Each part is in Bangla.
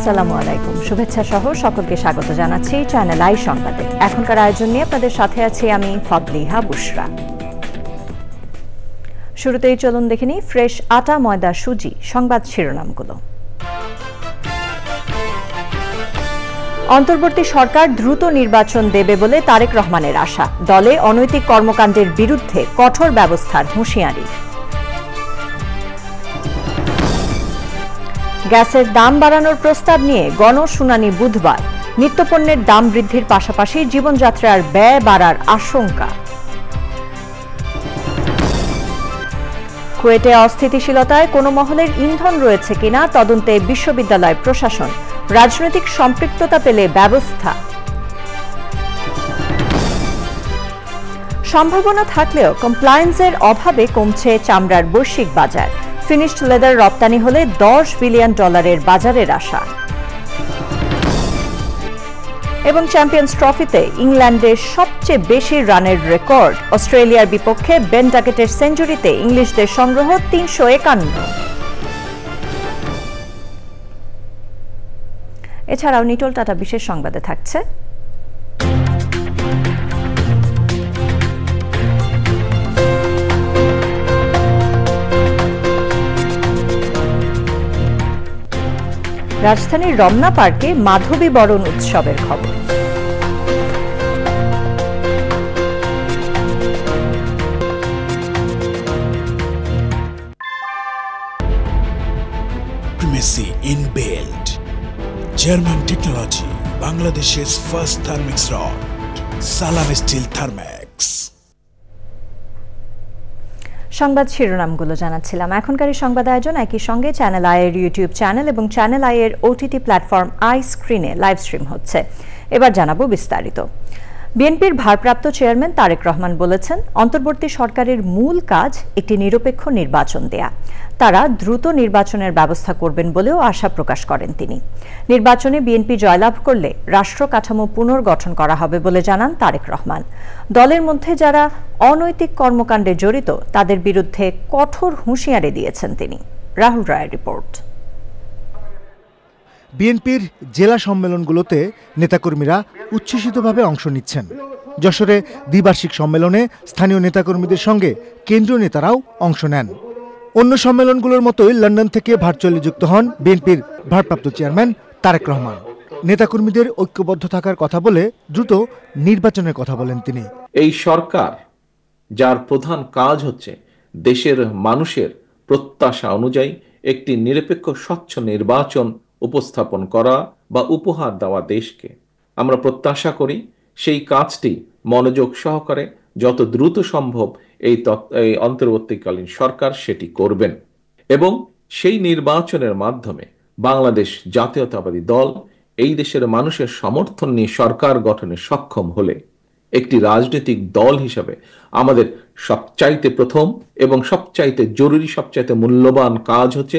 আসসালামু আলাইকুম, শুভেচ্ছা সহ সকলকে স্বাগত জানাচ্ছি চ্যানেল আই সংবাদে। এখনকার আয়োজন নিয়ে আপনাদের সাথে আছি আমি ফদলিহা বুশরা। শুরুতেই চলুন দেখে নিই ফ্রেশ আটা, ময়দা, সুজি সংবাদ শিরোনামগুলো। অন্তর্বর্তী সরকার দ্রুত নির্বাচন দেবে বলে তারেক রহমানের আশা। দলে অনৈতিক কর্মকাণ্ডের বিরুদ্ধে কঠোর ব্যবস্থার হুঁশিয়ারি। গ্যাসের দাম বাড়ানোর প্রস্তাব নিয়ে গণশুনানি বুধবার। নিত্যপণ্যের দাম বৃদ্ধির পাশাপাশি জীবনযাত্রার ব্যয় বাড়ার আশঙ্কা। কুয়েটে অস্থিতিশীলতায় কোনো মহলের ইন্ধন রয়েছে কিনা তদন্তে বিশ্ববিদ্যালয় প্রশাসন। রাজনৈতিক সম্পৃক্ততা পেলে ব্যবস্থা। সম্ভাবনা থাকলেও কমপ্লায়েন্সের অভাবে কমছে চামড়ার বৈশ্বিক বাজার। ফিনিশড লেদার রপ্তানি হলে $10 বিলিয়ন বাজারের আশা। এবং চ্যাম্পিয়ন্স ট্রফিতে ইংল্যান্ডের সবচেয়ে বেশি রানের রেকর্ড। অস্ট্রেলিয়ার বিপক্ষে বেন ডাকেটের সেঞ্চুরিতে ইংলিশদের সংগ্রহ 351। এছাড়াও নিটোল টাটা বিশেষ সংবাদে থাকছে রাজধানীর রমনা পার্কে মাধবী বরণ উৎসবের খবর। Primacy inbuilt. German technology, Bangladesh's first Thermix rod, Salam Steel Thermax. সংবাদ শিরোনামগুলো জানাচ্ছিলাম। এখনকার সংবাদ আয়োজন একই সঙ্গে চ্যানেল আই এর ইউটিউব চ্যানেল এবং চ্যানেল আই এর ওটিটি প্ল্যাটফর্ম আই স্ক্রিনে লাইভ স্ট্রিম হচ্ছে। এবার জানাবো বিস্তারিত। বিএনপির ভারপ্রাপ্ত চেয়ারম্যান তারেক রহমান বলেছেন, অন্তর্বর্তী সরকারের মূল কাজ একটি নিরপেক্ষ নির্বাচন দেয়া। তারা দ্রুত নির্বাচনের ব্যবস্থা করবেন বলেও আশা প্রকাশ করেন তিনি। নির্বাচনে বিএনপি জয়লাভ করলে রাষ্ট্র কাঠামো পুনর্গঠন করা হবে বলে জানান তারেক রহমান। দলের মধ্যে যারা অনৈতিক কর্মকাণ্ডে জড়িত তাদের বিরুদ্ধে কঠোর হুঁশিয়ারি দিয়েছেন তিনি। রাহুল রায়ের রিপোর্ট। বিএনপির জেলা সম্মেলনগুলোতে নেতাকর্মীরা উচ্ছ্বসিতভাবে অংশ নিচ্ছেন। যশোরে দ্বিবার্ষিক সম্মেলনে স্থানীয় নেতাকর্মীদের সঙ্গে কেন্দ্রীয় নেতারাও অংশ নেন। অন্য সম্মেলনগুলোর মতোই লন্ডন থেকে ভার্চুয়ালি যুক্ত হন বিএনপির ভারপ্রাপ্ত চেয়ারম্যান তারেক রহমান। নেতাকর্মীদের ঐক্যবদ্ধ থাকার কথা বলে দ্রুত নির্বাচনের কথা বলেন তিনি। এই সরকার যার প্রধান কাজ হচ্ছে দেশের মানুষের প্রত্যাশা অনুযায়ী একটি নিরপেক্ষ স্বচ্ছ নির্বাচন উপস্থাপন করা বা উপহার দেওয়া দেশকে। আমরা প্রত্যাশা করি সেই কাজটি মনোযোগ সহকারে যত দ্রুত সম্ভব এই অন্তর্বর্তীকালীন সরকার সেটি করবেন এবং সেই নির্বাচনের মাধ্যমে বাংলাদেশ জাতীয়তাবাদী দল এই দেশের মানুষের সমর্থন নিয়ে সরকার গঠনে সক্ষম হলে একটি রাজনৈতিক দল হিসাবে আমাদের সবচাইতে প্রথম এবং সবচাইতে জরুরি, সবচাইতে মূল্যবান কাজ হচ্ছে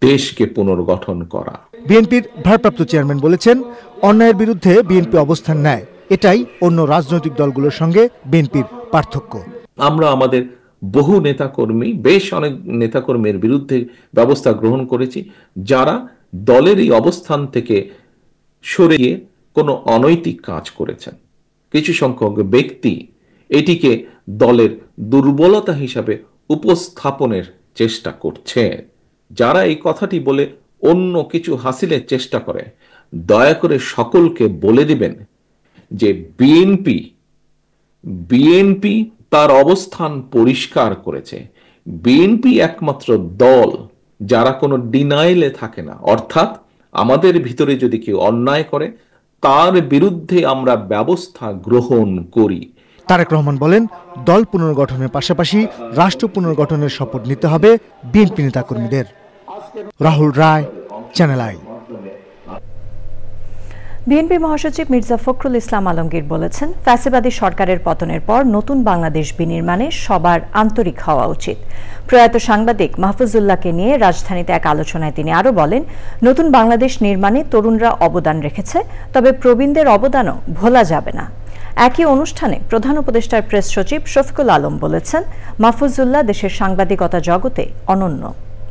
দেশকে পুনর্গঠন করা। বিএনপির ভারপ্রাপ্ত চেয়ারম্যান বলেছেন, অন্যায়ের বিরুদ্ধে বিএনপি অবস্থান নেয়, এটাই অন্য রাজনৈতিক দলগুলোর সঙ্গে বিএনপির পার্থক্য। আমরা আমাদের বহু নেতাকর্মী, বেশ অনেক নেতাকর্মীর বিরুদ্ধে ব্যবস্থা গ্রহণ করেছি যারা দলের এই অবস্থান থেকে সরে গিয়ে কোনো অনৈতিক কাজ করেছেন। কিছু সংখ্যক ব্যক্তি এটিকে দলের দুর্বলতা হিসাবে উপস্থাপনের চেষ্টা করছে। যারা এই কথাটি বলে অন্য কিছু হাসিলের চেষ্টা করে, দয়া করে সকলকে বলে দিবেন যে বিএনপি তার অবস্থান পরিষ্কার করেছে। বিএনপি একমাত্র দল যারা কোনো ডিনাইলে থাকে না, অর্থাৎ আমাদের ভিতরে যদি কেউ অন্যায় করে তার বিরুদ্ধে আমরা ব্যবস্থা গ্রহণ করি। তারেক রহমান বলেন, দল পুনর্গঠনের পাশাপাশি রাষ্ট্র পুনর্গঠনের শপথ নিতে হবে বিএনপি নেতাকর্মীদের। রাহুল রায়, চ্যানেল আই। বিএনপি মহাসচিব মির্জা ফখরুল ইসলাম আলমগীর বলেছেন, ফ্যাসিবাদী সরকারের পতনের পর নতুন বাংলাদেশ বিনির্মাণে সবার আন্তরিক হওয়া উচিত। প্রয়াত সাংবাদিক মাহফুজুল্লাহকে নিয়ে রাজধানীতে এক আলোচনায় তিনি আরও বলেন, নতুন বাংলাদেশ নির্মাণে তরুণরা অবদান রেখেছে, তবে প্রবীণদের অবদানও ভোলা যাবে না। একই অনুষ্ঠানে প্রধান উপদেষ্টার প্রেস সচিব শফিকুল আলম বলেছেন, মাহফুজুল্লাহ দেশের সাংবাদিকতা জগতে অনন্য।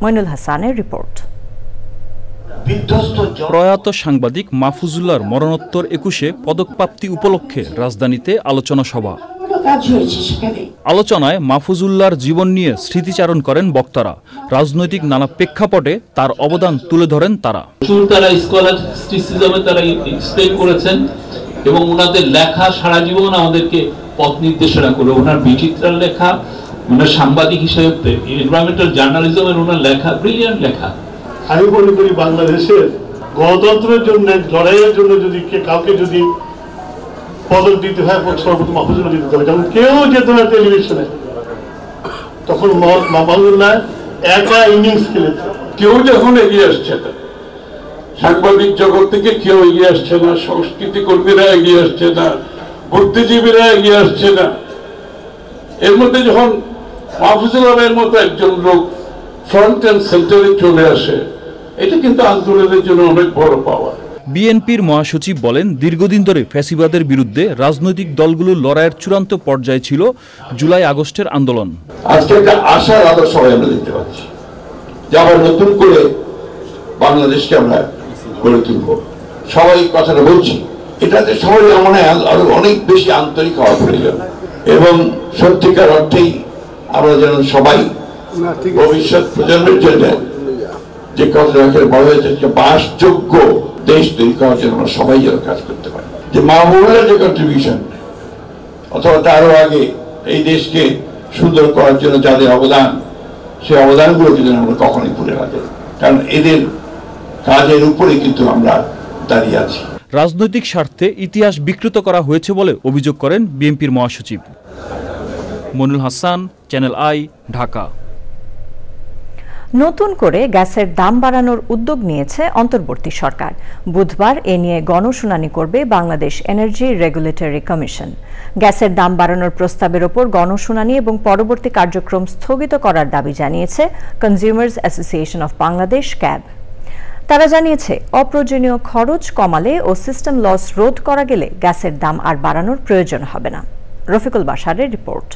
মইনুল হাসানের রিপোর্ট। প্রয়াত সাংবাদিক মাহফুজুল্লাহর মরণোত্তর 21-এ পদকপ্রাপ্তি উপলক্ষে রাজধানীতে আলোচনা সভা। আলোচনায় মাহফুজুল্লাহর জীবন নিয়ে স্মৃতিচারণ করেন বক্তারা। রাজনৈতিক নানা প্রেক্ষাপটে তার অবদান তুলে ধরেন তারা। তারা স্কলারশিপে তারা এক্সপ্লেন করেছেন এবং ওনাদের লেখা সারা জীবন আমাদেরকে পথ নির্দেশনা করে। ওনার বিচিত্রার লেখা, ওনার সাংবাদিক হিসেবে এনভায়রনমেন্টাল জার্নালিজমের ওনার লেখা, ব্রিলিয়ান্ট লেখা। আমি মনে করি বাংলাদেশের গণতন্ত্রের জন্য লড়াইয়ের জন্য যদি কাউকে যদি পদক দিতে হয় সর্বপ্রথম মাহফুজুল্লাহ দিতে হবে। যখন কেউ যেত না টেলিভিশনে, তখন মাহফুজুল্লাহ একা ইনিংস খেলেছে। কেউ যখন এগিয়ে আসছে না, সাংবাদিক জগৎ থেকে কেউ এগিয়ে আসছে না, সংস্কৃতি কর্মীরা এগিয়ে আসছে না, বুদ্ধিজীবীরা এগিয়ে আসছে না, এর মধ্যে যখন মাহফুজুল্লাহের মতো একজন লোক ফ্রন্ট এন্ড সেন্টারে চলে আসে, এটা কিন্তু আন্দোলনের জন্য অনেক বড় পাওয়া। বিএনপির মহাসচিব বলেন, দীর্ঘদিন ধরে ফ্যাসিবাদের বিরুদ্ধে রাজনৈতিক দলগুলোর লড়াইয়ের চূড়ান্ত পর্যায়ে ছিল জুলাই আগস্টের আন্দোলন। আজকে একটা আশার আলো সবাই আমরা দেখতে পাচ্ছি যে আবার নতুন করে বাংলাদেশকে আমরা গড়ে তুলব। সবাই কথাটা বলছি, এটাতে সবাই মনে হয় আরো অনেক বেশি আন্তরিক হওয়া প্রয়োজন এবং সত্যিকার অর্থেই আমরা যেন সবাই ভবিষ্যৎ প্রজন্মের জন্য যে কথাটা বলা হয়েছে বাসযোগ্য দেশ তৈরি করার জন্য আমরা সবাই যেন কাজ করতে পারি। যে মাহবুবের যে কন্ট্রিবিউশন অথবা তারও আগে এই দেশকে সুন্দর করার জন্য যাদের অবদান, সেই অবদানগুলোকে যেন আমরা কখনোই ভুলে না যাই, কারণ এদের কাজের উপরে কিন্তু আমরা দাঁড়িয়ে আছি। রাজনৈতিক স্বার্থে ইতিহাস বিকৃত করা হয়েছে বলে অভিযোগ করেন বিএনপির মহাসচিব। Monul Hasan, channel I, Dhaka. নতুন করে গ্যাসের দাম বাড়ানোর উদ্যোগ নিয়েছে অন্তর্বর্তী সরকার। বুধবার এ নিয়ে গণশুনানি করবে বাংলাদেশ এনার্জি রেগুলেটরি কমিশন। গ্যাসের দাম বাড়ানোর প্রস্তাবের ওপর গণশুনানি এবং পরবর্তী কার্যক্রম স্থগিত করার দাবি জানিয়েছে consumers association of Bangladesh, cab. তারা জানিয়েছে, অপ্রয়োজনীয় খরচ কমালে ও সিস্টেম লস রোধ করা গেলে গ্যাসের দাম আর বাড়ানোর প্রয়োজন হবে না। রফিকুল বাশারের রিপোর্ট।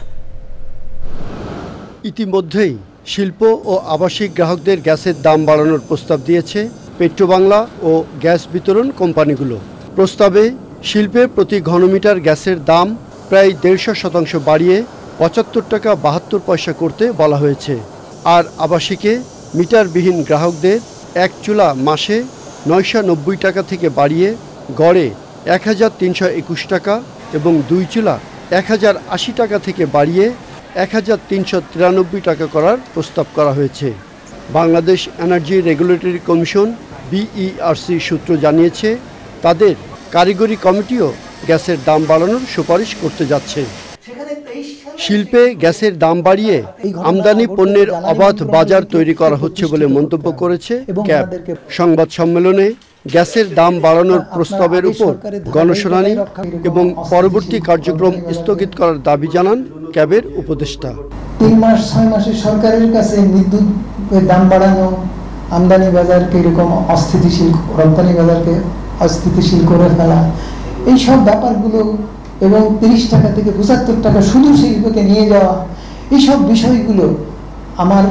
ইতিমধ্যেই শিল্প ও আবাসিক গ্রাহকদের গ্যাসের দাম বাড়ানোর প্রস্তাব দিয়েছে পেট্রোবাংলা ও গ্যাস বিতরণ কোম্পানিগুলো। প্রস্তাবে শিল্পে প্রতি ঘনমিটার গ্যাসের দাম প্রায় 150% বাড়িয়ে 75 টাকা 72 পয়সা করতে বলা হয়েছে। আর আবাসিকে মিটারবিহীন গ্রাহকদের এক চুলা মাসে 990 টাকা থেকে বাড়িয়ে গড়ে 1321 টাকা এবং 2 চুলা 1080 টাকা থেকে বাড়িয়ে 1393 টাকা করার প্রস্তাব করা হয়েছে। Bangladesh energy regulatory commission BERC সূত্র জানিয়েছে, তাদের কারিগরি কমিটিও গ্যাসের দাম বাড়ানোর সুপারিশ করতে যাচ্ছে। শিল্পে গ্যাসের দাম বাড়িয়ে আমদানি পণ্যের অবাধ বাজার তৈরি করা হচ্ছে বলে মন্তব্য করেছে ক্যাব। সংবাদ সম্মেলনে গ্যাসের দাম বাড়ানোর প্রস্তাবের উপর গণশুনানি এবং পরবর্তী কার্যক্রম স্থগিত করার দাবি জানান ক্যাবের উপদেষ্টা। 3 মাস 6 মাসে সরকারের কাছে বিদ্যুতের দাম বাড়ানো, আমদানি বাজারকে এরকম অস্থিতিশীল, রপ্তানি বাজারকে অস্থিতিশীল করে ফেলা, এই সব ব্যাপারগুলো এবং 30 টাকা থেকে 75 টাকা শুধু শিল্পকে নিয়ে যাওয়া, এইসব বিষয়গুলো আমার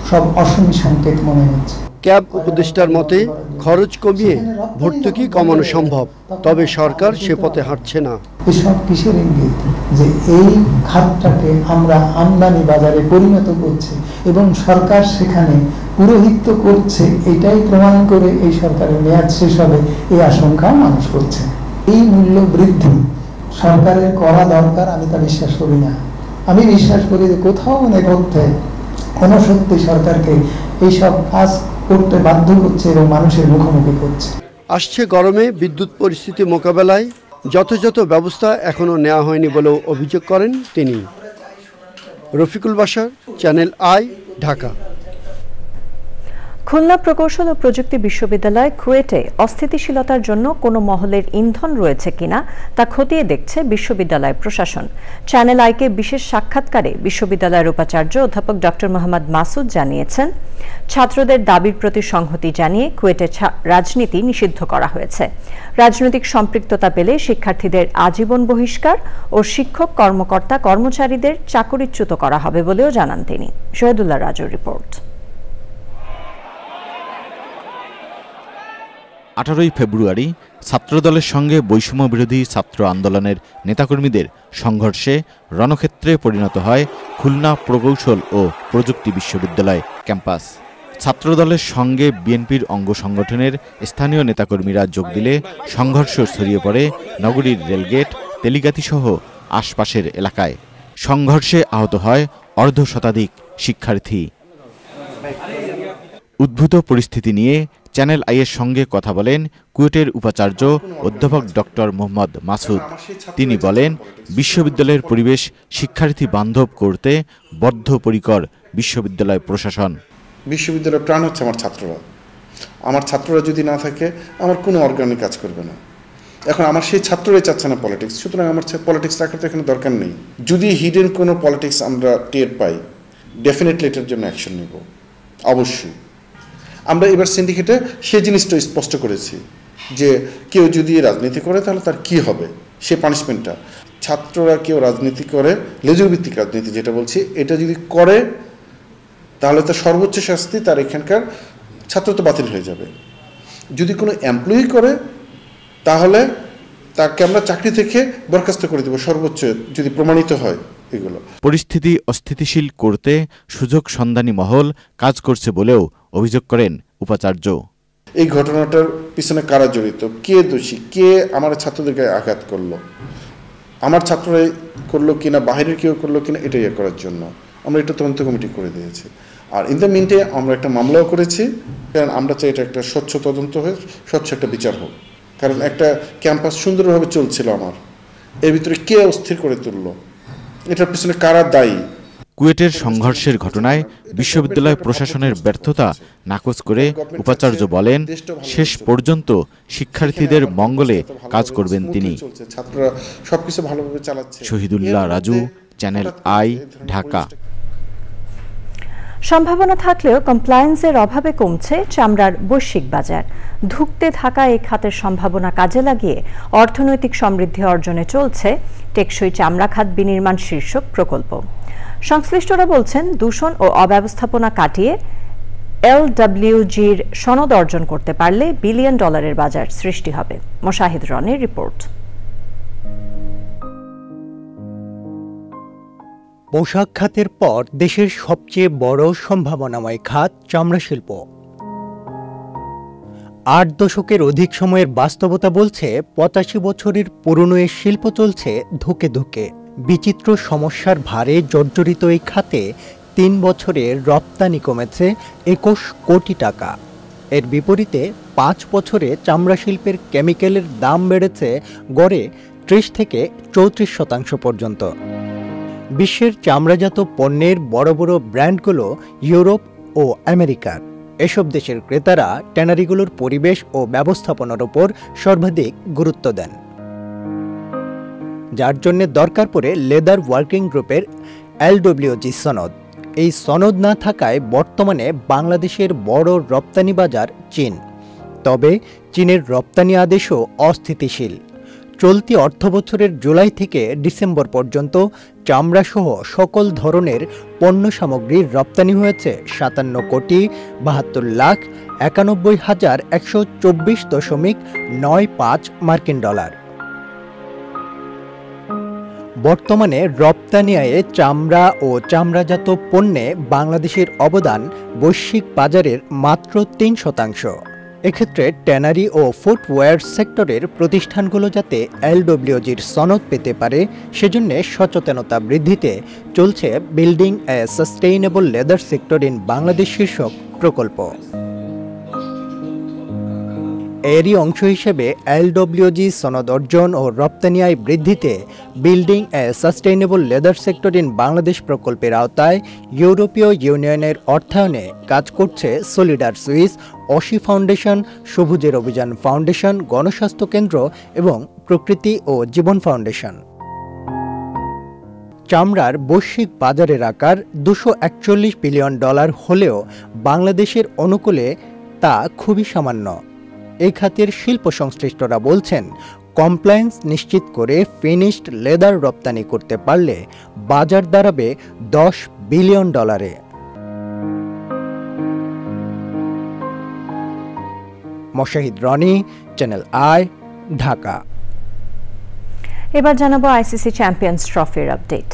সব অশনি সংকেত মনে হচ্ছে। ক্যাব উপদেষ্টার মতে খরচ কমিয়ে ভর্তুকি কমানো সম্ভব, তবে সরকার সে পথে হাঁটছে না। এসব কিসের ইঙ্গিত যে এই খাতটাকে আমরা আমদানি বাজারে পরিণত করছি এবং সরকার সেখানে পুরোহিত্য করছে, এটাই প্রমাণ করে এই সরকারের মেয়াদ শেষ হবে এই আশঙ্কা মানুষ করছে। এই মূল্য বৃদ্ধি সরকারের করা দরকার, আমি তা বিশ্বাস করি না। আমি বিশ্বাস করি যে কোথাও নেপথ্যে কোনো শক্তি সরকারকে এইসব কাজ করতে বাধ্য করছে এবং মানুষের মুখোমুখি করছে। আসছে গরমে বিদ্যুৎ পরিস্থিতি মোকাবেলায় যথাযথ ব্যবস্থা এখনও নেওয়া হয়নি বলেও অভিযোগ করেন তিনি। Rafiqul Bashar, channel I, Dhaka. খুলনা প্রকৌশল ও প্রযুক্তি বিশ্ববিদ্যালয় কুয়েটে অস্থিতিশীলতার জন্য কোনো মহলের ইন্ধন রয়েছে কিনা তা খতিয়ে দেখছে বিশ্ববিদ্যালয় প্রশাসন। চ্যানেল আইকে বিশেষ সাক্ষাৎকারে বিশ্ববিদ্যালয়ের উপাচার্য অধ্যাপক ডক্টর মোহাম্মদ মাসুদ জানিয়েছেন, ছাত্রদের দাবির প্রতি সংহতি জানিয়ে কুয়েটে রাজনীতি নিষিদ্ধ করা হয়েছে। রাজনৈতিক সম্পৃক্ততা পেলে শিক্ষার্থীদের আজীবন বহিষ্কার ও শিক্ষক কর্মকর্তা কর্মচারীদের চাকরিচ্যুত করা হবে বলেও জানান তিনি। শহীদুল্লাহ রাজুর রিপোর্ট। 18ই ফেব্রুয়ারি ছাত্রদলের সঙ্গে বৈষম্য বিরোধী ছাত্র আন্দোলনের নেতাকর্মীদের সংঘর্ষে রণক্ষেত্রে পরিণত হয় খুলনা প্রকৌশল ও প্রযুক্তি বিশ্ববিদ্যালয় ক্যাম্পাস। ছাত্রদলের সঙ্গে বিএনপির অঙ্গ সংগঠনের স্থানীয় নেতাকর্মীরা যোগ দিলে সংঘর্ষ ছড়িয়ে পড়ে নগরীর রেলগেট, তেলিগাতিসহ আশপাশের এলাকায়। সংঘর্ষে আহত হয় অর্ধশতাধিক শিক্ষার্থী। উদ্ভূত পরিস্থিতি নিয়ে চ্যানেল আইয়ের সঙ্গে কথা বলেন কুয়েটের উপাচার্য অধ্যাপক ডক্টর মোহাম্মদ মাসুদ। তিনি বলেন, বিশ্ববিদ্যালয়ের পরিবেশ শিক্ষার্থী বান্ধব করতে বদ্ধপরিকর বিশ্ববিদ্যালয় প্রশাসন। বিশ্ববিদ্যালয়ের প্রাণ হচ্ছে আমার ছাত্ররা। আমার ছাত্ররা যদি না থাকে আমার কোনো অর্গানিক কাজ করবে না। এখন আমার সেই ছাত্ররাই চাচ্ছে না পলিটিক্স, সুতরাং আমার পলিটিক্স রাখার তো এখানে দরকার নেই। যদি হিডেন কোনো পলিটিক্স আমরা টের পাই, ডেফিনেটলি এটার জন্য অ্যাকশন নেব, অবশ্যই। আমরা এবার সিন্ডিকেটে সেই জিনিসটা স্পষ্ট করেছি যে কেউ যদি রাজনীতি করে তাহলে তার কি হবে, সে পানিশমেন্টটা। ছাত্ররা কেউ রাজনীতি করে, লেজুর ভিত্তিক রাজনীতি যেটা বলছি, এটা যদি করে তাহলে তার সর্বোচ্চ শাস্তি, তার এখানকার ছাত্র তো বাতিল হয়ে যাবে। যদি কোনো এমপ্লয়ি করে তাহলে তাকে আমরা চাকরি থেকে বরখাস্ত করে দেবো সর্বোচ্চ, যদি প্রমাণিত হয়। এগুলো পরিস্থিতি অস্থিতিশীল করতে সুযোগ সন্ধানী মহল কাজ করছে বলেও অভিযোগ করেন উপাচার্য। এই ঘটনাটার পিছনে কারা জড়িত, কে দোষী, কে আমার ছাত্রদের গায়ে আঘাত করলো, আমার ছাত্ররাই করলো কিনা, বাহিরের কেউ করলো কিনা, এটা ইয়ে করার জন্য আমরা এটা তদন্ত কমিটি করে দিয়েছি। আর ইন দ্য মিনটাইম আমরা একটা মামলাও করেছি, কারণ আমরা চাই এটা একটা স্বচ্ছ তদন্ত হয়ে স্বচ্ছ একটা বিচার হোক। কারণ একটা ক্যাম্পাস সুন্দরভাবে চলছিল আমার, এর ভিতরে কে অস্থির করে তুললো, এটার পিছনে কারা দায়ী। কুয়েটের সংঘর্ষের ঘটনায় বিশ্ববিদ্যালয় প্রশাসনের ব্যর্থতা নাকচ করে উপাচার্য বলেন, শেষ পর্যন্ত শিক্ষার্থীদের মঙ্গলে কাজ করবেন তিনি। ছাত্ররা সবকিছু ভালোভাবে চালাচ্ছে। Shahidullah Raju, channel I, Dhaka. সম্ভাবনা থাকলেও কমপ্লায়েন্সের অভাবে কমছে চামড়ার বৈশ্বিক বাজার। ধুঁকতে থাকা এই খাতের সম্ভাবনা কাজে লাগিয়ে অর্থনৈতিক সমৃদ্ধি অর্জনে চলছে টেকসই চামড়া খাত বিনির্মাণ শীর্ষক প্রকল্প। সংশ্লিষ্টরা বলছেন, দূষণ ও অব্যবস্থাপনা কাটিয়ে LWG'র সনদ অর্জন করতে পারলে $1 বিলিয়ন বাজার সৃষ্টি হবে। মোশাহিদ রনির রিপোর্ট। পোশাক খাতের পর দেশের সবচেয়ে বড় সম্ভাবনাময় খাত চামড়া শিল্প। 8 দশকের অধিক সময়ের বাস্তবতা বলছে 85 বছরের পুরনো এই শিল্প চলছে ধুকে ধুকে। বিচিত্র সমস্যার ভারে জর্জরিত এই খাতে 3 বছরে রপ্তানি কমেছে 21 কোটি টাকা। এর বিপরীতে 5 বছরে চামড়া শিল্পের কেমিক্যালের দাম বেড়েছে গড়ে 30 থেকে 34% পর্যন্ত। বিশ্বের চামড়াজাত পণ্যের বড় বড় ব্র্যান্ডগুলো ইউরোপ ও আমেরিকার। এসব দেশের ক্রেতারা ট্যানারিগুলোর পরিবেশ ও ব্যবস্থাপনার উপর সর্বাধিক গুরুত্ব দেন, যার জন্য দরকার পড়ে লেদার ওয়ার্কিং গ্রুপের LWG সনদ। এই সনদ না থাকায় বর্তমানে বাংলাদেশের বড় রপ্তানি বাজার চীন। তবে চীনের রপ্তানি আদেশও অস্থিতিশীল। চলতি অর্থবছরের জুলাই থেকে ডিসেম্বর পর্যন্ত চামড়াসহ সকল ধরনের পণ্য সামগ্রীর রপ্তানি হয়েছে 57,91,124.95 মার্কিন ডলার। বর্তমানে রপ্তানি আয়ে চামড়া ও চামড়াজাত পণ্যে বাংলাদেশের অবদান বৈশ্বিক বাজারের মাত্র 3%। এক্ষেত্রে ট্যানারি ও ফুটওয়্যার সেক্টরের প্রতিষ্ঠানগুলো যাতে LWG'র সনদ পেতে পারে সেজন্য সচেতনতা বৃদ্ধিতে চলছে building A sustainable leather sector in Bangladesh শীর্ষক প্রকল্প। এরই অংশ হিসেবে LWG সনদ অর্জন ও রপ্তানি আয় বৃদ্ধিতে building A sustainable leather sector in Bangladesh প্রকল্পের আওতায় ইউরোপীয় ইউনিয়নের অর্থায়নে কাজ করছে সলিডার সুইস, অসি ফাউন্ডেশন, সবুজের অভিযান ফাউন্ডেশন, গণস্বাস্থ্য কেন্দ্র এবং প্রকৃতি ও জীবন ফাউন্ডেশন। চামড়ার বৈশ্বিক বাজারের আকার $241 বিলিয়ন হলেও বাংলাদেশের অনুকূলে তা খুবই সামান্য। এই খাতের শিল্প সংশ্লিষ্টরা বলছেন, কমপ্লায়েন্স নিশ্চিত করে ফিনিশড লেদার রপ্তানি করতে পারলে বাজার দাঁড়াবে $10 billion. Moshahid Roni, channel I, Dhaka. এবার জানাবো আইসিসি চ্যাম্পিয়ন্স ট্রফির update.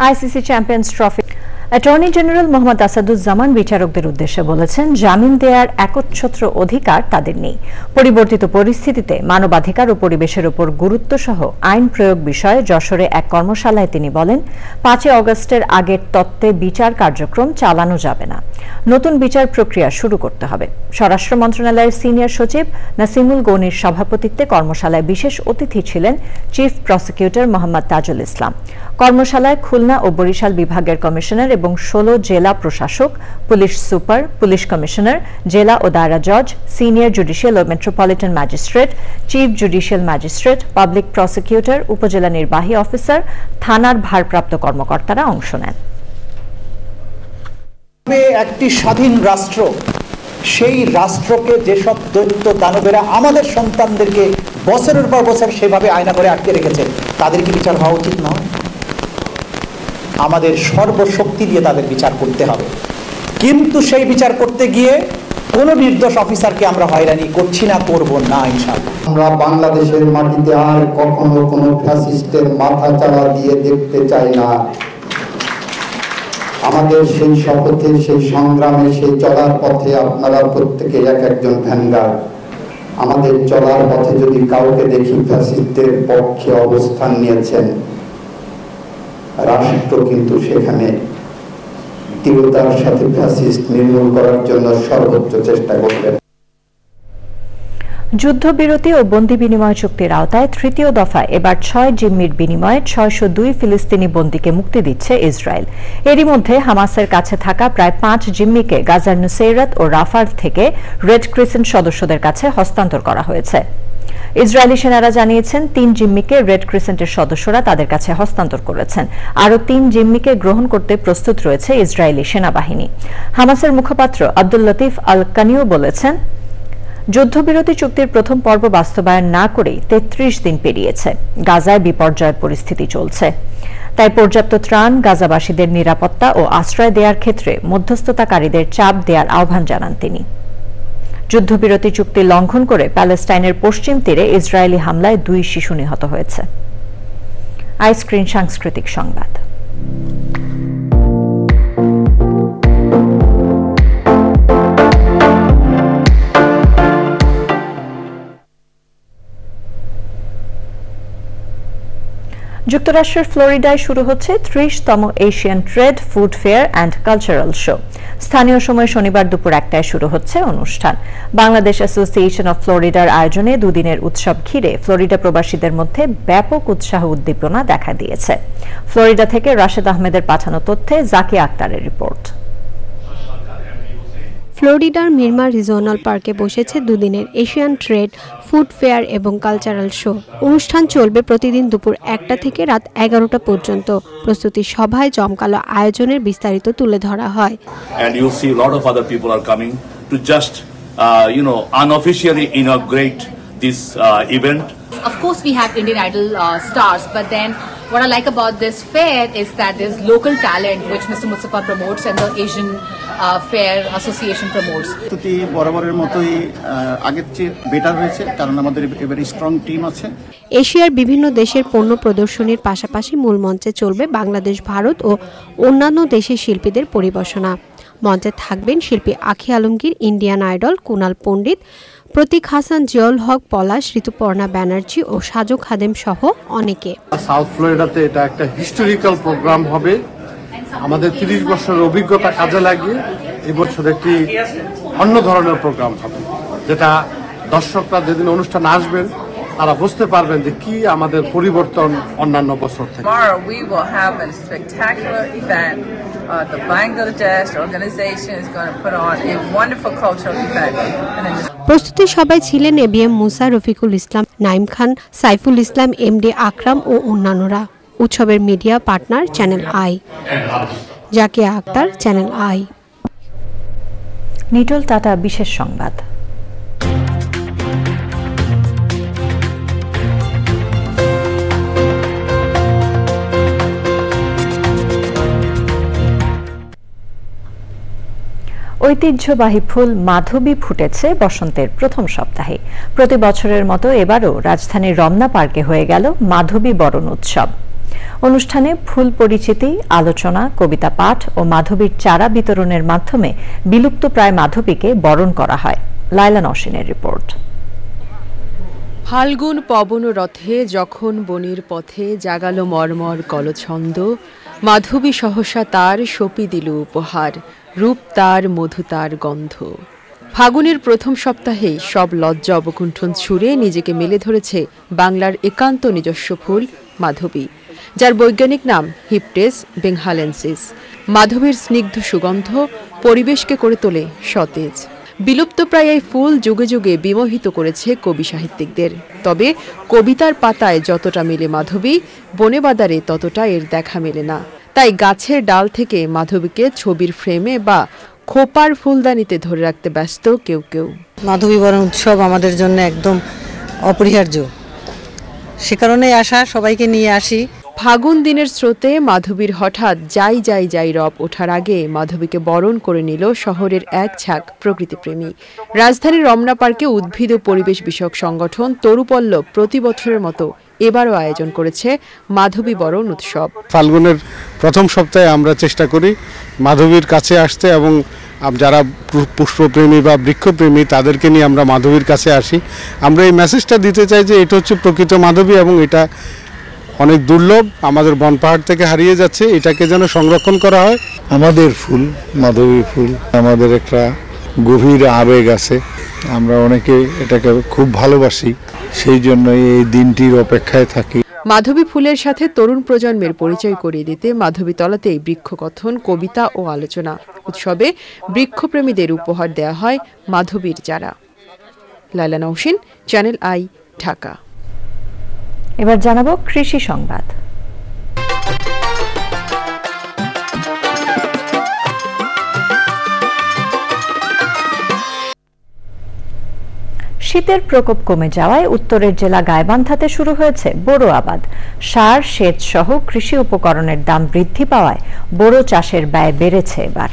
ICC champions trophy attorney general Mohammad Asaduzzaman বিচারকদের উদ্দেশ্যে বলেছেন, জামিন দেওয়ার একচ্ছত্র অধিকার তাদের নেই। পরিবর্তিত পরিস্থিতিতে মানবাধিকার ও পরিবেশের উপর গুরুত্ব সহ আইন প্রয়োগ বিষয়ে যশোরে এক কর্মশালায় তিনি বলেন, 5 আগস্টের আগের তত্ত্বে বিচার কার্যক্রম চালানো যাবে না, নতুন বিচার প্রক্রিয়া শুরু করতে হবে। স্বরাষ্ট্র মন্ত্রণালয়ের সিনিয়র সচিব নাসিমুল গনির সভাপতিত্বে কর্মশালায় বিশেষ অতিথি ছিলেন চিফ প্রসিকিউটর মোহাম্মদ তাজুল ইসলাম। কর্মশালায় খুলনা ও বরিশাল বিভাগের কমিশনার এবং 16 জেলা প্রশাসক, পুলিশ সুপার, পুলিশ কমিশনার, জেলা ও দায়রা জজ, সিনিয়র জুডিশিয়াল ও metropolitan magistrate, chief judicial magistrate, public prosecutor, উপজেলা নির্বাহী অফিসার, থানার ভারপ্রাপ্ত কর্মকর্তারা অংশ নেন। একটি স্বাধীন রাষ্ট্র, সেই রাষ্ট্রকে যেসব দৈত্য দানবেরা আমাদের সন্তানদেরকে বছরের পর বছর সেভাবে আয়না করে আটকে রেখেছে, তাদের কি বিচার হওয়া উচিত নয়? আমাদের সর্বশক্তি দিয়ে তাদের বিচার করতে হবে, কিন্তু সেই বিচার করতে গিয়ে কোনো নির্দোষ অফিসারকে আমরা হয়রানি করছি না, করব না ইনশাআল্লাহ। আমরা বাংলাদেশের মাটিতে আর কখনো কোনো ফ্যাসিস্টের মাথা চাড়া দিয়ে দেখতে চাই না। আমাদের সেই শপথে, সেই সংগ্রামে, সেই চলার পথে আপনারা প্রত্যেকে এক একজন ভ্যানগার্ড। আমাদের চলার পথে যদি কাউকে দেখি ফ্যাসিস্টদের পক্ষে অবস্থান নিয়েছেন, রাষ্ট্র কিন্তু সেখানে দৃঢ়তার সাথে ফ্যাসিস্ট নির্মূল করার জন্য সর্বোচ্চ চেষ্টা করবেন। যুদ্ধবিরতি ও বন্দি বিনিময় চুক্তির আওতায় তৃতীয় দফায় এবার 6 জিম্মির বিনিময়ে 602 ফিলিস্তিনি বন্দীকে মুক্তি দিচ্ছে ইসরায়েল। এরই মধ্যে হামাসের কাছে থাকা প্রায় 5 জিম্মিকে গাজার নুসেইরাত ও রাফার থেকে রেড ক্রিসেন্ট সদস্যদের কাছে হস্তান্তর করা হয়েছে। ইসরায়েলি সেনারা জানিয়েছেন, 3 জিম্মিকে রেড ক্রিসেন্টের সদস্যরা তাদের কাছে হস্তান্তর করেছেন। আরও 3 জিম্মিকে গ্রহণ করতে প্রস্তুত রয়েছে ইসরায়েলি সেনাবাহিনী। হামাসের মুখপাত্র আব্দুল লতিফ আল কানিও বলেছেন, যুদ্ধবিরতি চুক্তির প্রথম পর্ব বাস্তবায়ন না করেই 33 দিন পেরিয়েছে। গাজায় বিপর্যয়ের পরিস্থিতি চলছে, তাই পর্যাপ্ত ত্রাণ, গাজাবাসীদের নিরাপত্তা ও আশ্রয় দেওয়ার ক্ষেত্রে মধ্যস্থতাকারীদের চাপ দেওয়ার আহ্বান জানান তিনি। যুদ্ধবিরতি চুক্তি লঙ্ঘন করে প্যালেস্টাইনের পশ্চিম তীরে ইসরায়েলি হামলায় 2 শিশু নিহত হয়েছে। আইস্ক্রিন সাংস্কৃতিক সংবাদ। যুক্তরাষ্ট্রের ফ্লোরিডায় শুরু হচ্ছে 30তম Asian trade, food fair and cultural show. স্থানীয় সময় শনিবার দুপুর 1টায় শুরু হচ্ছে অনুষ্ঠান। বাংলাদেশ অ্যাসোসিয়েশন অফ ফ্লোরিডার আয়োজনে দুদিনের উৎসব ঘিরে ফ্লোরিডা প্রবাসীদের মধ্যে ব্যাপক উৎসাহ উদ্দীপনা দেখা দিয়েছে। ফ্লোরিডা থেকে রাশেদ আহমেদের পাঠানো তথ্যে জাকিয়া আক্তারের রিপোর্ট। ফ্লোরিডার মিরমা রিজিওনাল পার্কে বসেছে দুদিনের এশিয়ান ট্রেড, ফুড ফেয়ার এবং কালচারাল শো। অনুষ্ঠান চলবে প্রতিদিন দুপুর 1টা থেকে রাত 11টা পর্যন্ত। প্রস্তুতি সভায় জমকালো আয়োজনের বিস্তারিত তুলে ধরা হয়। And you see a lot of other people are coming to just unofficially inaugurate this event. Of course we have Indian Idol stars, but then what I like about this fair is that there's local talent which Mr. Mustafa promotes and the Asian Fair Association promotes. প্রতি বরাবরের মতোই আগের চেয়ে বেটার হয়েছে, কারণ আমাদের এবারে স্ট্রং টিম আছে। এশিয়ার বিভিন্ন দেশের পণ্য প্রদর্শনীর পাশাপাশি মূল মঞ্চে চলবে বাংলাদেশ, ভারত ও অন্যান্য দেশের শিল্পীদের পরিবেশনা। মঞ্চে থাকবেন শিল্পী আখি আলমগীর, ইন্ডিয়ান আইডল, কুনাল পণ্ডিত, প্রতীক হাসান, জিয়াউল হক, পলাশ, ঋতুপর্ণা ব্যানার্জি ও সাজু খাদেম সহ অনেকে। সাউথ ফ্লোরিডাতে এটা একটা হিস্টোরিক্যাল প্রোগ্রাম হবে। আমাদের 30 বছরের অভিজ্ঞতা কাজে লাগিয়ে এবছর একটি অন্য ধরনের প্রোগ্রাম হবে, যেটা দর্শকরা যেদিন অনুষ্ঠান আসবেন তারা বুঝতে পারবেন যে কি আমাদের পরিবর্তন অন্যান্য বছর থেকে। Tomorrow we will have a spectacular event. The Bangladesh organization is going to put on a wonderful cultural event. প্রস্তুতি সভায় ছিলেন এবিএম মুসা, রফিকুল ইসলাম, নাইম খান, সাইফুল ইসলাম, এমডি আকরাম ও অন্যান্যরা। উৎসবের media partner channel I. Zakia Akter, channel I. Nitol Tata বিশেষ সংবাদ। ঐতিহ্যবাহী ফুল মাধবী ফুটেছে বসন্তের প্রথম সপ্তাহে। প্রতি বছরের মতো এবারও রাজধানীর রমনা পার্কে হয়ে গেল মাধবী বরণ উৎসব। অনুষ্ঠানে ফুল পরিচিতি, আলোচনা, কবিতা পাঠ ও মাধবীর চারা বিতরণের মাধ্যমে বিলুপ্তপ্রায় মাধবীকে বরণ করা হয়। লায়লা নওশিনের রিপোর্ট। ফাল্গুন পবন রথে যখন বনের পথে জাগালো মর্মর কলছন্দ, মাধবী সহসা তার সপি দিল উপহার, রূপ তার মধু তার গন্ধ। ফাগুনের প্রথম সপ্তাহেই সব লজ্জা অবকুণ্ঠন ছুঁড়ে নিজেকে মেলে ধরেছে বাংলার একান্ত নিজস্ব ফুল মাধবী, যার বৈজ্ঞানিক নাম হিপটেস বেংহালেন্সিস। মাধবীর স্নিগ্ধ সুগন্ধ পরিবেশকে করে তোলে সতেজ। বিলুপ্তপ্রায় এই ফুল যুগে যুগে বিমোহিত করেছে কবি সাহিত্যিকদের। তবে কবিতার পাতায় যতটা মেলে মাধবী, বনে বাদারে ততটা এর দেখা মেলে না। তাই গাছের ডাল থেকে মাধবীকে ছবির ফ্রেমে বা খোপার ফুলদানিতে ধরে রাখতে ব্যস্ত কেউ কেউ। মাধবী বরণ উৎসব আমাদের জন্য একদম অপরিহার্য, সে কারণেই আসা, সবাইকে নিয়ে আসি। ফাগুন দিনের স্রোতে মাধবীর হঠাৎ যাই যাই যাই রব ওঠার আগে মাধবীকে বরণ করে নিল শহরের এক ঝাঁক প্রকৃতিপ্রেমী। রাজধানীর রমনা পার্কে উদ্ভিদ ও পরিবেশ বিষয়ক সংগঠন তরুপল্লব প্রতি বছরের মতো এবারও আয়োজন করেছে মাধবী বরণ উৎসব। ফাল্গুনের প্রথম সপ্তাহে আমরা চেষ্টা করি মাধবীর কাছে আসতে, এবং যারা পুষ্পপ্রেমী বা বৃক্ষপ্রেমী তাদেরকে নিয়ে আমরা মাধবীর কাছে আসি। আমরা এই মেসেজটা দিতে চাই যে এটা হচ্ছে প্রকৃত মাধবী এবং এটা অনেক দুর্লভ, আমাদের বন পাহাড় থেকে হারিয়ে যাচ্ছে, এটাকে যেন সংরক্ষণ করা হয়। আমাদের ফুল মাধবী ফুল, আমাদের একটা গভীর আবেগ আছে, আমরা অনেকে এটাকে খুব ভালোবাসি, সেই জন্য এই দিনটির অপেক্ষায় থাকি। মাধবী ফুলের সাথে তরুণ প্রজন্মের পরিচয় করিয়ে দিতে মাধবী তলাতেই বৃক্ষকথন, কবিতা ও আলোচনা। উৎসবে বৃক্ষপ্রেমীদের উপহার দেয়া হয় মাধবীর চারা। Laila Nowshin, channel I, Dhaka. এবার জানাবো কৃষি সংবাদ। শীতের প্রকোপ কমে যাওয়ায় উত্তরের জেলা গাইবান্ধাতে শুরু হয়েছে বোরো আবাদ। সার, সেচ সহ কৃষি উপকরণের দাম বৃদ্ধি পাওয়ায় বোরো চাষের ব্যয় বেড়েছে এবার।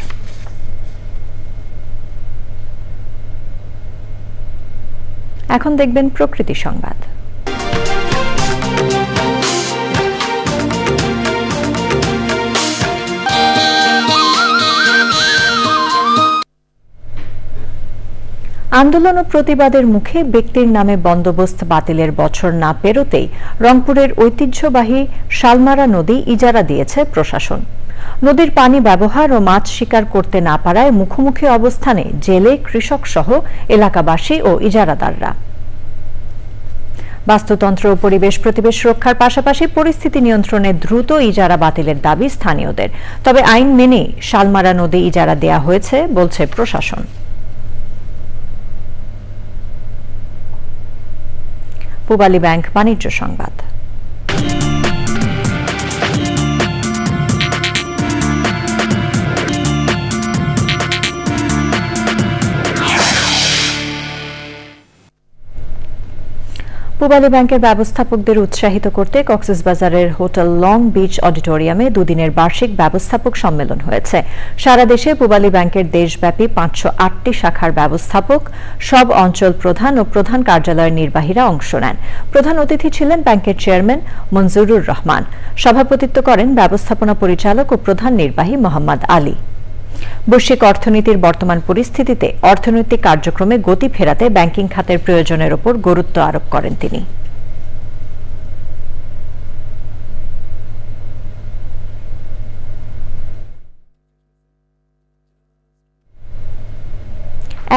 এখন দেখবেন প্রকৃতি সংবাদ। আন্দোলন ও প্রতিবাদের মুখে ব্যক্তির নামে বন্দোবস্ত বাতিলের বছর না পেরোতেই রংপুরের ঐতিহ্যবাহী শালমারা নদী ইজারা দিয়েছে প্রশাসন। নদীর পানি ব্যবহার ও মাছ শিকার করতে না পারায় মুখোমুখি অবস্থানে জেলে, কৃষক সহ এলাকাবাসী ও ইজারাদাররা। বাস্তুতন্ত্র ও পরিবেশ প্রতিবেশ রক্ষার পাশাপাশি পরিস্থিতি নিয়ন্ত্রণে দ্রুত ইজারা বাতিলের দাবি স্থানীয়দের। তবে আইন মেনে শালমারা নদী ইজারা দেয়া হয়েছে বলছে প্রশাসন। পূবালী ব্যাংক বাণিজ্য সংবাদ। পূবালী ব্যাংকের ব্যবস্থাপকদের উৎসাহিত করতে কক্সবাজারের হোটেল লং বিচ অডিটোরিয়ামে দুদিনের বার্ষিক ব্যবস্থাপক সম্মেলন হয়েছে। সারা দেশে পূবালী ব্যাংকের দেশব্যাপী 508টি শাখার ব্যবস্থাপক, সব অঞ্চল প্রধান ও প্রধান কার্যালয়ের নির্বাহীরা অংশ নেন। প্রধান অতিথি ছিলেন ব্যাংকের চেয়ারম্যান মঞ্জুরুর রহমান। সভাপতিত্ব করেন ব্যবস্থাপনা পরিচালক ও প্রধান নির্বাহী মোহাম্মদ আলী। বৈশ্বিক অর্থনীতির বর্তমান পরিস্থিতিতে অর্থনৈতিক কার্যক্রমে গতি ফেরাতে ব্যাংকিং খাতের প্রয়োজনের উপর গুরুত্ব আরোপ করেন তিনি।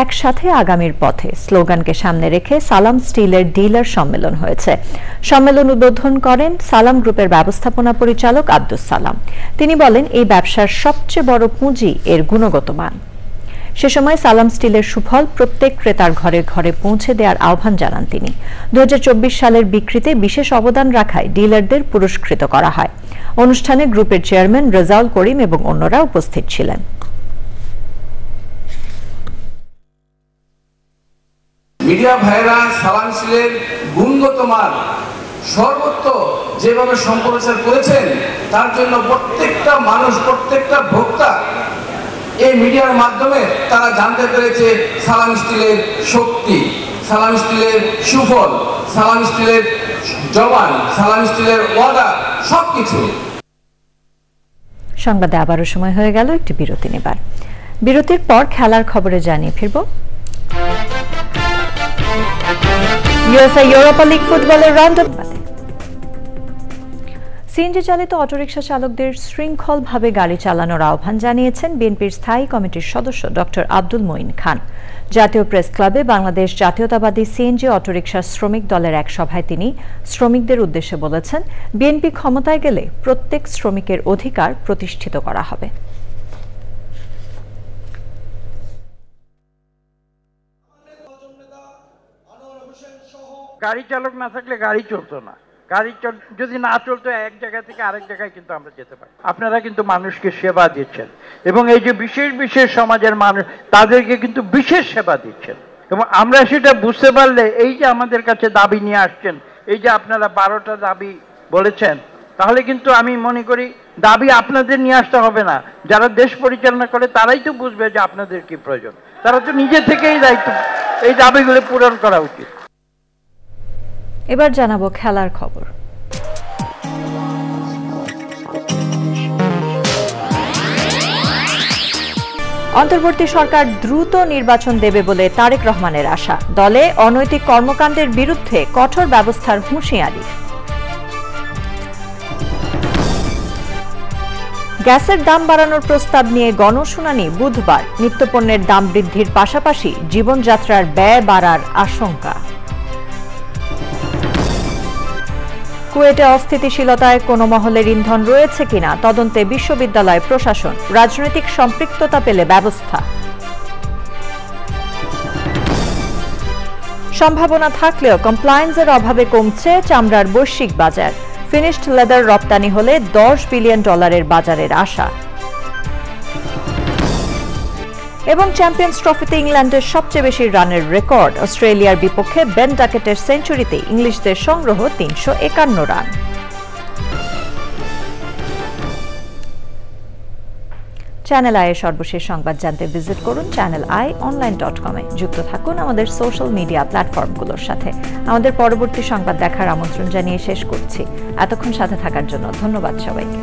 একসাথে আগামীর পথে স্লোগানকে সামনে রেখে সালাম স্টিলের ডিলার সম্মেলন হয়েছে। সম্মেলন উদ্বোধন করেন সালাম গ্রুপের ব্যবস্থাপনা পরিচালক আব্দুস সালাম। তিনি বলেন, এই ব্যবসার সবচেয়ে বড় পুঁজি এর গুণগত মান। সে সময় সালাম স্টিলের সুফল প্রত্যেক ক্রেতার ঘরে ঘরে পৌঁছে দেওয়ার আহ্বান জানান তিনি। 2024 সালের বিক্রিতে বিশেষ অবদান রাখায় ডিলারদের পুরস্কৃত করা হয়। অনুষ্ঠানে গ্রুপের চেয়ারম্যান রেজাউল করিম এবং অন্যরা উপস্থিত ছিলেন। মিডিয়া ভাইরা সালাম স্টিলের গুণগত মান সর্বত্র যেভাবে সম্প্রচার করেছেন, তার জন্য প্রত্যেকটা মানুষ, প্রত্যেকটা ভোক্তা এই মিডিয়ার মাধ্যমে তারা জানতে পেরেছে সালাম স্টিলের শক্তি, সালাম স্টিলের সুফল, সালাম স্টিলের জবান, সালাম স্টিলের ওয়াদা, সবকিছু। সংবাদে আবারও সময় হয়ে গেল একটি বিরতি নেবার। বিরতির পর খেলার খবরে জানিয়ে ফিরব। ইউএফএ ইউরোপা লিগ ফুটবলের রাউন্ড অফ। সিএনজি চালিত অটোরিকশা চালকদের শৃঙ্খলভাবে গাড়ি চালানোর আহ্বান জানিয়েছেন বিএনপির স্থায়ী কমিটির সদস্য ডক্টর আব্দুল মঈন খান। জাতীয় প্রেস ক্লাবে বাংলাদেশ জাতীয়তাবাদী সিএনজি অটোরিকশা শ্রমিক দলের এক সভায় তিনি শ্রমিকদের উদ্দেশ্যে বলেছেন, বিএনপি ক্ষমতায় গেলে প্রত্যেক শ্রমিকের অধিকার প্রতিষ্ঠিত করা হবে। গাড়ি চালক না থাকলে গাড়ি চলতো না, গাড়ি যদি না চলতো এক জায়গা থেকে আরেক জায়গায় কিন্তু আমরা যেতে পারি। আপনারা কিন্তু মানুষকে সেবা দিচ্ছেন এবং এই যে বিশেষ বিশেষ সমাজের মানুষ তাদেরকে কিন্তু বিশেষ সেবা দিচ্ছেন এবং আমরা সেটা বুঝতে পারলে এই যে আমাদের কাছে দাবি নিয়ে আসছেন, এই যে আপনারা 12টা দাবি বলেছেন, তাহলে কিন্তু আমি মনে করি দাবি আপনাদের নিয়ে আসতে হবে না, যারা দেশ পরিচালনা করে তারাই তো বুঝবে যে আপনাদের কি প্রয়োজন, তারা তো নিজে থেকেই দায়িত্ব এই দাবিগুলো পূরণ করা উচিত। এবার জানাবো খেলার খবর। অন্তর্বর্তী সরকার দ্রুত নির্বাচন দেবে বলে তারেক রহমানের আশা। দলে অনৈতিক কর্মকাণ্ডের বিরুদ্ধে কঠোর ব্যবস্থার হুঁশিয়ারি। গ্যাসের দাম বাড়ানোর প্রস্তাব নিয়ে গণশুনানি বুধবার। নিত্যপণ্যের দাম বৃদ্ধির পাশাপাশি জীবনযাত্রার ব্যয় বাড়ার আশঙ্কা। কুয়েটে অস্থিতিশীলতায় কোনো মহলের ইন্ধন রয়েছে কিনা তদন্তে বিশ্ববিদ্যালয় প্রশাসন। রাজনৈতিক সম্পৃক্ততা পেলে ব্যবস্থা। সম্ভাবনা থাকলেও কমপ্লায়েন্সের অভাবে কমছে চামড়ার বৈশ্বিক বাজার। ফিনিশড লেদার রপ্তানি হলে $10 বিলিয়ন বাজারের আশা। এবং চ্যাম্পিয়ন্স ট্রফিতে ইংল্যান্ডের সবচেয়ে বেশি রানের রেকর্ড। অস্ট্রেলিয়ার বিপক্ষে বেন ডাকেটের সেঞ্চুরিতে ইংলিশদের সংগ্রহ 351 রান। চ্যানেল আই এর সর্বশেষ সংবাদ জানতে ভিজিট করুন channelionline.com এ। যুক্ত থাকুন আমাদের সোশ্যাল মিডিয়া প্ল্যাটফর্মগুলোর সাথে। আমাদের পরবর্তী সংবাদ দেখার আমন্ত্রণ জানিয়ে শেষ করছি। এতক্ষণ সাথে থাকার জন্য ধন্যবাদ সবাইকে।